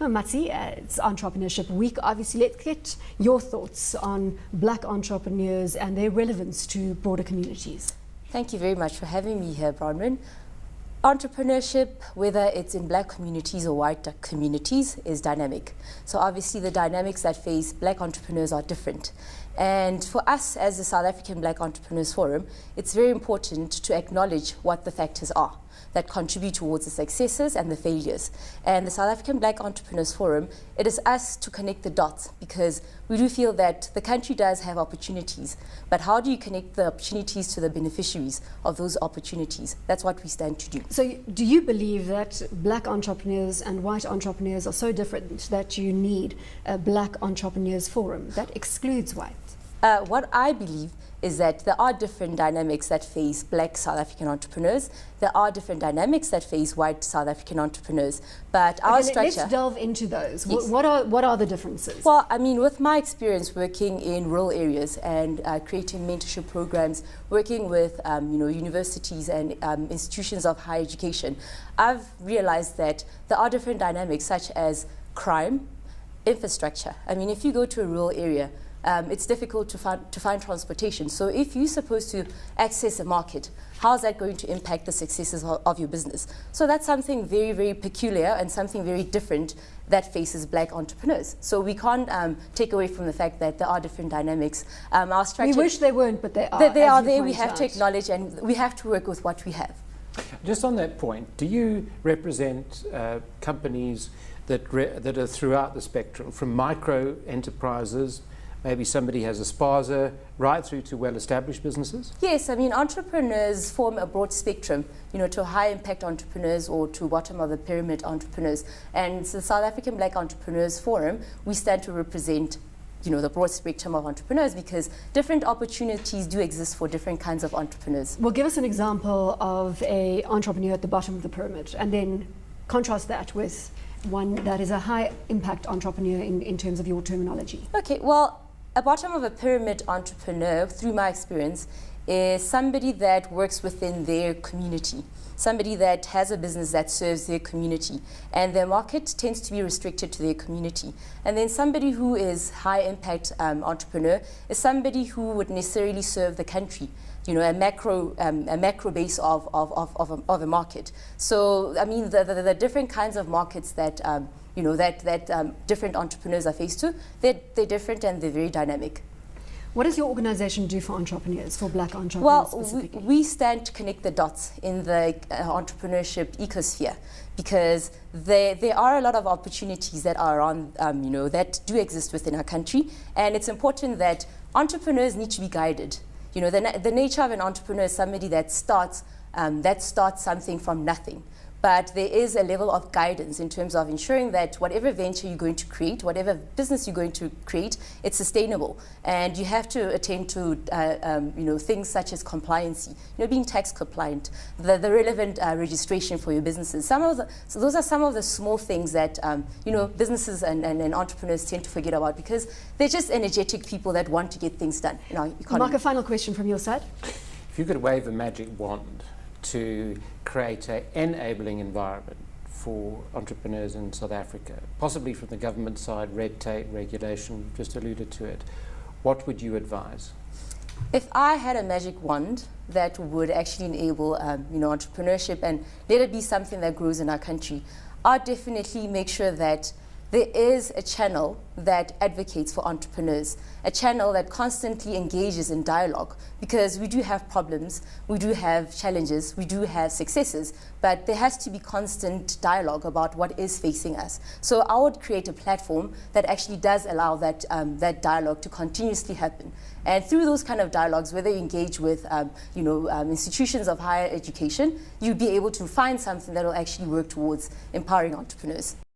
Well, Matsi, it's Entrepreneurship Week. Obviously, let's get your thoughts on black entrepreneurs and their relevance to broader communities. Thank you very much for having me here, Bronwyn. Entrepreneurship, whether it's in black communities or white communities, is dynamic. So obviously the dynamics that face black entrepreneurs are different. And for us as the South African Black Entrepreneurs Forum, it's very important to acknowledge what the factors are that contribute towards the successes and the failures. And the South African Black Entrepreneurs Forum, it is us to connect the dots, because we do feel that the country does have opportunities, but how do you connect the opportunities to the beneficiaries of those opportunities? That's what we stand to do. So do you believe that black entrepreneurs and white entrepreneurs are so different that you need a Black Entrepreneurs Forum that excludes white? What I believe is that there are different dynamics that face black South African entrepreneurs. There are different dynamics that face white South African entrepreneurs. But our structure... Let's delve into those. Yes. What are the differences? Well, I mean, with my experience working in rural areas and creating mentorship programs, working with universities and institutions of higher education, I've realized that there are different dynamics such as crime, infrastructure. I mean, if you go to a rural area, it's difficult to find transportation. So if you're supposed to access a market, how is that going to impact the successes of your business? So that's something very, very peculiar and something very different that faces black entrepreneurs. So we can't take away from the fact that there are different dynamics. Our structure, we wish they weren't, but they are. They are there. We have to acknowledge, and we have to work with what we have. Just on that point, do you represent companies that are throughout the spectrum, from micro enterprises, maybe somebody has a spaza, right through to well-established businesses? Yes, I mean, entrepreneurs form a broad spectrum, to high-impact entrepreneurs or to bottom of the pyramid entrepreneurs. And the South African Black Entrepreneurs Forum, we stand to represent the broad spectrum of entrepreneurs, because different opportunities do exist for different kinds of entrepreneurs. Well, give us an example of an entrepreneur at the bottom of the pyramid, and then contrast that with one that is a high-impact entrepreneur in terms of your terminology. Okay, well, a bottom of a pyramid entrepreneur, through my experience, is somebody that works within their community, somebody that has a business that serves their community, and their market tends to be restricted to their community. And then somebody who is high-impact entrepreneur is somebody who would necessarily serve the country, a macro base of a market. So, I mean, the different kinds of markets that that different entrepreneurs are faced to, they're different and they're very dynamic. What does your organization do for entrepreneurs, for black entrepreneurs specifically? Well, we stand to connect the dots in the entrepreneurship ecosphere, because there are a lot of opportunities that are on, that do exist within our country, and it's important that entrepreneurs need to be guided. The nature of an entrepreneur is somebody that starts something from nothing. But there is a level of guidance in terms of ensuring that whatever venture you're going to create, whatever business you're going to create, it's sustainable. And you have to attend to things such as compliancy, being tax compliant, the relevant registration for your businesses. So those are some of the small things that businesses and entrepreneurs tend to forget about, because they're just energetic people that want to get things done in our economy. Mark, a final question from your side. If you could wave a magic wand to create an enabling environment for entrepreneurs in South Africa, possibly from the government side, red tape, regulation, just alluded to it, what would you advise? If I had a magic wand that would actually enable entrepreneurship and let it be something that grows in our country, I'd definitely make sure that there is a channel that advocates for entrepreneurs, a channel that constantly engages in dialogue, because we do have problems, we do have challenges, we do have successes, but there has to be constant dialogue about what is facing us. So I would create a platform that actually does allow that, that dialogue to continuously happen. And through those kind of dialogues, whether you engage with institutions of higher education, you'd be able to find something that will actually work towards empowering entrepreneurs.